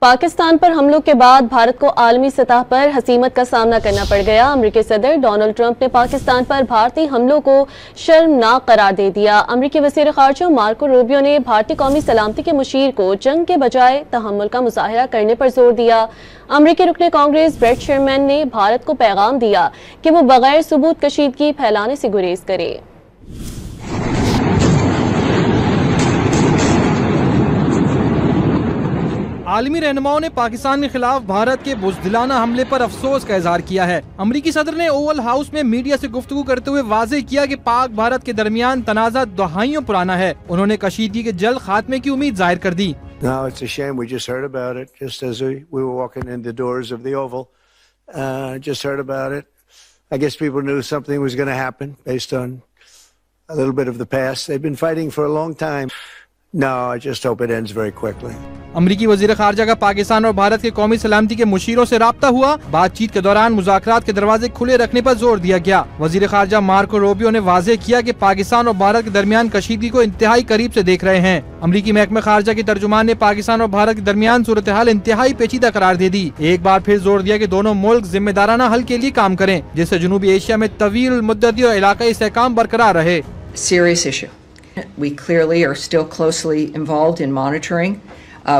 पाकिस्तान पर हमलों के बाद भारत को आलमी सतह पर हसीमत का सामना करना पड़ गया। अमेरिकी सदर डोनाल्ड ट्रंप ने पाकिस्तान पर भारतीय हमलों को शर्मनाक करार दे दिया। अमेरिकी वज़ीर ख़ारजा मार्को रूबियो ने भारतीय कौमी सलामती के मुशीर को जंग के बजाय तहम्मुल का मुज़ाहिरा करने पर जोर दिया। अमेरिकी रुकने कांग्रेस ब्रेट शेरमैन ने भारत को पैगाम दिया कि वो बगैर सबूत कशीदगी फैलाने से गुरेज करे। आलमी रहनुमाओं ने पाकिस्तान के खिलाफ भारत के बुज़दिलाना हमले पर अफसोस का इजहार किया है। अमरीकी सदर ने ओवल हाउस में मीडिया से गुफ्तगू करते हुए वाज़ेह किया कि पाक भारत के दरमियान तनाज़ा दहाइयों पुराना है। उन्होंने कशीदगी के जल्द खात्मे की उम्मीद जाहिर कर दी। No, it's a shame. We just heard about it just as we were walking in the doors of the Oval. Just heard about it. I guess people knew something was going to happen based on a little bit of the past. They've been fighting for a long time. No, I just hope it ends very quickly. अमरीकी वज़ीर ख़ारजा का पाकिस्तान और भारत के कौमी सलामती के मुशीरों से राब्ता हुआ। बातचीत के दौरान मुज़ाकरात के दरवाजे खुले रखने पर जोर दिया गया। वज़ीर ख़ारजा मार्को रूबियो ने वाज़ेह किया कि पाकिस्तान और भारत के दरमियान कशीदगी को इंतहाई करीब से देख रहे हैं। अमरीकी महकमा ख़ारजा की तर्जुमान ने पाकिस्तान और भारत के दरमियान सूरत हाल इंतहाई पेचीदा करार दे दी। एक बार फिर जोर दिया कि दोनों मुल्क जिम्मेदाराना हल के लिए काम करें, जिससे जनूबी एशिया में तवील मुद्दती और इलाकाई इस्तेहकाम बरकरार रहे। Serious issue. We clearly are still closely involved in monitoring.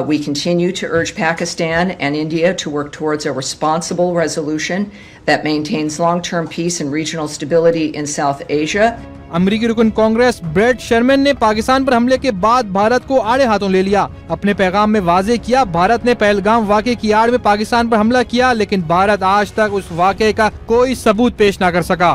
We continue to urge Pakistan and India to work towards a responsible resolution that maintains long-term peace and regional stability in South Asia. अमरीकी रुकन Congress bread Sherman ने पाकिस्तान पर हमले के बाद भारत को आड़े हाथों ले लिया। अपने पैगाम में वाज़ेह किया, भारत ने पहलगाम वाक़े की आड़ में पाकिस्तान पर हमला किया, लेकिन भारत आज तक उस वाक़े का कोई सबूत पेश न कर सका।